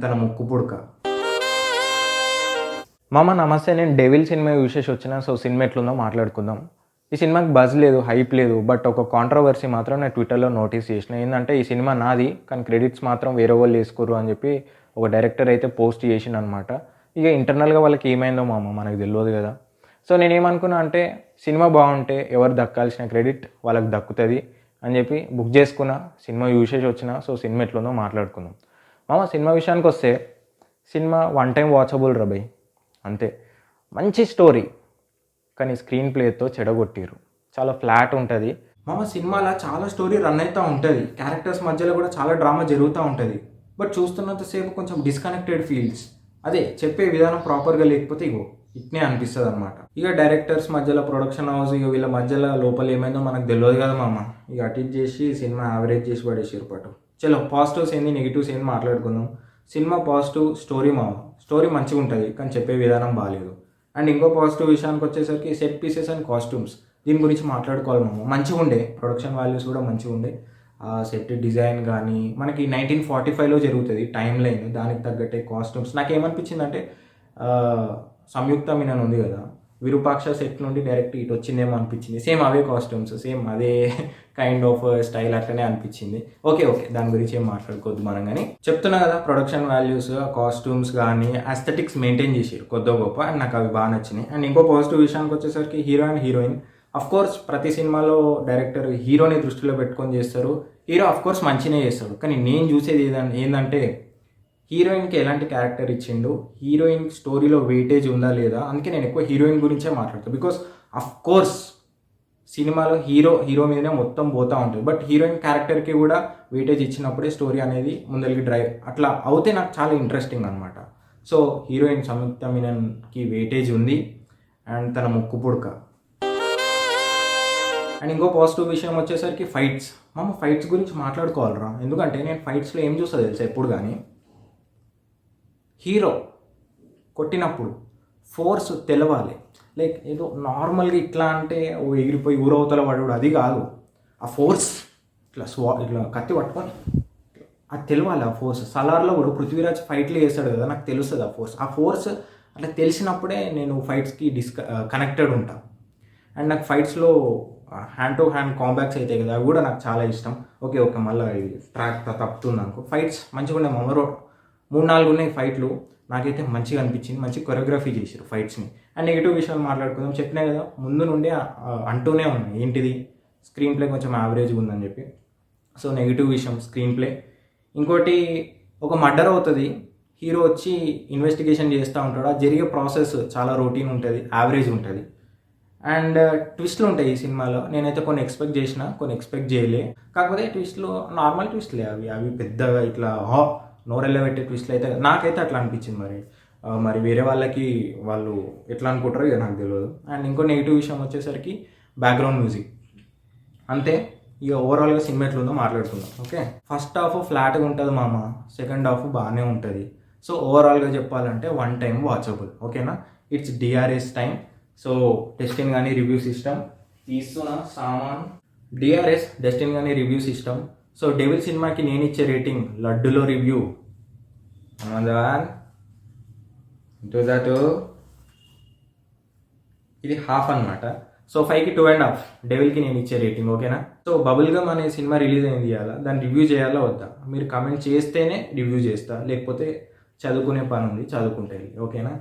తన ముక్కు పుడక. మామ నమస్తే, నేను డెవిల్ సినిమా చూసేసి వచ్చిన. సో సినిమా ఎట్లుందో మాట్లాడుకుందాం. ఈ సినిమాకి బజ్ లేదు, హైప్ లేదు, బట్ ఒక కాంట్రవర్సీ మాత్రం నేను ట్విట్టర్లో నోటీస్ చేసిన. ఏంటంటే ఈ సినిమా నాది కానీ క్రెడిట్స్ మాత్రం వేరే వాళ్ళు వేసుకోరు అని చెప్పి ఒక డైరెక్టర్ అయితే పోస్ట్ చేసిన అనమాట. ఇక ఇంటర్నల్గా వాళ్ళకి ఏమైందో మామ మనకు తెలియదు కదా. సో నేనేమనుకున్నా అంటే సినిమా బాగుంటే ఎవరు దక్కాల్సిన క్రెడిట్ వాళ్ళకి దక్కుతుంది అని చెప్పి బుక్ చేసుకున్న, సినిమా చూసేసి వచ్చిన. సో సినిమా ఎట్లుందో మాట్లాడుకుందాం. మామ సినిమా విషయానికి వస్తే సినిమా వన్ టైం వాచబుల్ రబై, అంతే. మంచి స్టోరీ కానీ స్క్రీన్ ప్లేతో చెడగొట్టిరు. చాలా ఫ్లాట్ ఉంటుంది మామ. సినిమాలో చాలా స్టోరీ రన్ అవుతూ ఉంటుంది, క్యారెక్టర్స్ మధ్యలో కూడా చాలా డ్రామా జరుగుతూ ఉంటుంది. బట్ చూస్తున్నంతసేపు కొంచెం డిస్కనెక్టెడ్ ఫీల్స్. అదే చెప్పే విధానం ప్రాపర్గా లేకపోతే ఇగో ఇట్నే అనిపిస్తుంది అనమాట. ఇక డైరెక్టర్స్ మధ్యలో, ప్రొడక్షన్ హౌస్, ఇక వీళ్ళ మధ్యలో లోపల ఏమైందో మనకు తెలియదు కదా మామ. ఇక అటు చేసి సినిమా యావరేజ్ చేసి పడేసారు పాటు. చలో పాజిటివ్స్ ఏంది నెగిటివ్స్ ఏంది మాట్లాడుకుందాం. సినిమా పాజిటివ్ స్టోరీ మామ. స్టోరీ మంచిగా ఉంటుంది కానీ చెప్పే విధానం బాగాలేదు. అండ్ ఇంకో పాజిటివ్ విషయానికి వచ్చేసరికి సెట్ పీసెస్ అండ్ కాస్ట్యూమ్స్, దీని గురించి మాట్లాడుకోవాలి మామ. మంచిగా ఉండే ప్రొడక్షన్ వాల్యూస్ కూడా మంచిగా ఉండే. సెట్ డిజైన్ కానీ మనకి 1945లో జరుగుతుంది టైం లైన్, దానికి తగ్గట్టే కాస్ట్యూమ్స్. నాకేమనిపించిందంటే సంయుక్త మీనన్ ఉంది కదా, విరూపాక్ష సెట్ నుండి డైరెక్ట్ ఇటు వచ్చిందేమో అనిపించింది. సేమ్ అవే కాస్ట్యూమ్స్, సేమ్ అదే కైండ్ ఆఫ్ స్టైల్ అట్లనే అనిపించింది. ఓకే దాని గురించి ఏం మాట్లాడుకోవద్దు మనం. కానీ చెప్తున్నా కదా, ప్రొడక్షన్ వాల్యూస్, కాస్ట్యూమ్స్ కానీ అస్థెటిక్స్ మెయింటైన్ చేసారు కొద్దో గొప్ప. అండ్ నాకు అవి బాగా నచ్చినాయి. అండ్ ఇంకో పాజిటివ్ విషయానికి వచ్చేసరికి హీరో అండ్ హీరోయిన్. కోర్స్ ప్రతి సినిమాలో డైరెక్టర్ హీరోని దృష్టిలో పెట్టుకొని చేస్తారు. హీరో కోర్స్ మంచిగానే చేస్తాడు, కానీ నేను చూసేది ఏంటంటే హీరోయిన్కి ఎలాంటి క్యారెక్టర్ ఇచ్చిండు, హీరోయిన్ స్టోరీలో వెయిటేజ్ ఉందా లేదా. అందుకే నేను ఎక్కువ హీరోయిన్ గురించే మాట్లాడతాను. బికాస్ కోర్స్ సినిమాలో హీరో మీదనే మొత్తం పోతూ ఉంటుంది, బట్ హీరోయిన్ క్యారెక్టర్కి కూడా వెయిటేజ్ ఇచ్చినప్పుడే స్టోరీ అనేది ముందరికి డ్రైవ్ అట్లా అవుతే నాకు చాలా ఇంట్రెస్టింగ్ అనమాట. సో హీరోయిన్ సంయుక్త మీనన్కి వెయిటేజ్ ఉంది అండ్ తన ముక్కు పుడక. అండ్ ఇంకో పాజిటివ్ విషయం వచ్చేసరికి ఫైట్స్. ఫైట్స్ గురించి మాట్లాడుకోవాలరా. ఎందుకంటే నేను ఫైట్స్లో ఏం చూస్తా తెలుసా, ఎప్పుడు కానీ హీరో కొట్టినప్పుడు ఫోర్స్ తెలవాలి. లైక్ ఏదో నార్మల్గా ఇట్లా అంటే ఎగిరిపోయి ఊరవతల పడు, అది కాదు. ఆ ఫోర్స్ ఇట్లా కత్తి పట్టుకొని అది తెలవాలి. ఆ ఫోర్స్ సలార్లో కూడా పృథ్వీరాజ్ ఫైట్లు చేస్తాడు కదా, నాకు తెలుస్తుంది ఆ ఫోర్స్ అట్లా తెలిసినప్పుడే నేను ఫైట్స్కి కనెక్టెడ్ ఉంటాను. అండ్ నాకు ఫైట్స్లో హ్యాండ్ టు హ్యాండ్ కాంబాక్స్ అవుతాయి కదా, అవి కూడా నాకు చాలా ఇష్టం. ఓకే మళ్ళీ ట్రాక్ తప్పుతుంది అనుకో. ఫైట్స్ మంచిగా ఉన్నాయి మమ్మరో, 3-4 ఉన్నాయి ఫైట్లు. నాకైతే మంచిగా అనిపించింది, మంచి కొరియోగ్రఫీ చేశారు ఫైట్స్ని. అండ్ నెగిటివ్ విషయాలు మాట్లాడుకుందాం. చెప్పినా కదా ముందు నుండి అంటూనే ఉన్నాయి, ఏంటిది స్క్రీన్ ప్లే కొంచెం యావరేజ్గా ఉందని చెప్పి. సో నెగిటివ్ విషయం స్క్రీన్ ప్లే. ఇంకోటి, ఒక మర్డర్ అవుతుంది, హీరో వచ్చి ఇన్వెస్టిగేషన్ చేస్తూ ఉంటాడు. ఆ జరిగే ప్రాసెస్ చాలా రొటీన్ ఉంటుంది, యావరేజ్ ఉంటుంది. అండ్ ట్విస్ట్లు ఉంటాయి ఈ సినిమాలో. నేనైతే కొన్ని ఎక్స్పెక్ట్ చేసిన, కొన్ని ఎక్స్పెక్ట్ చేయలే. కాకపోతే ట్విస్ట్లు నార్మల్ ట్విస్ట్లే, అవి పెద్దగా ఇట్లా నోరెళ్ళ పెట్టే ట్విస్ట్లు అయితే నాకైతే అట్లా అనిపించింది. మరి వేరే వాళ్ళు ఎట్లా అనుకుంటారో ఇక నాకు తెలియదు. అండ్ ఇంకో నెగిటివ్ విషయం వచ్చేసరికి బ్యాక్గ్రౌండ్ మ్యూజిక్. అంతే. ఇక ఓవరాల్గా సినిమా ఎట్లుందో మాట్లాడుకుందాం. ఓకే, ఫస్ట్ హాఫ్ ఫ్లాట్గా ఉంటుంది మామ, సెకండ్ హాఫ్ బాగానే ఉంటుంది. సో ఓవరాల్గా చెప్పాలంటే వన్ టైం వాచబుల్. ఓకేనా, ఇట్స్ డిఆర్ఎస్ టైం. సో డెస్టిన్ కానీ రివ్యూ సిస్టమ్ తీస్తున్న సామాన్ డిఆర్ఎస్ డెస్టిన్ కానీ రివ్యూ సిస్టమ్. సో డెవిల్ సినిమాకి నేను ఇచ్చే రేటింగ్ లడ్డులో రివ్యూ ఇది హాఫ్ అనమాట. సో 5కి 2.5 డెవిల్కి నేను ఇచ్చే రేటింగ్. ఓకేనా. సో బబుల్ గమ్ అనే సినిమా రిలీజ్ అయింది ఇవాళ, దాన్ని రివ్యూ చేయాలా వద్దా మీరు కమెంట్ చేస్తేనే రివ్యూ చేస్తా, లేకపోతే చదువుకునే పని ఉంది చదువుకుంటే. ఓకేనా.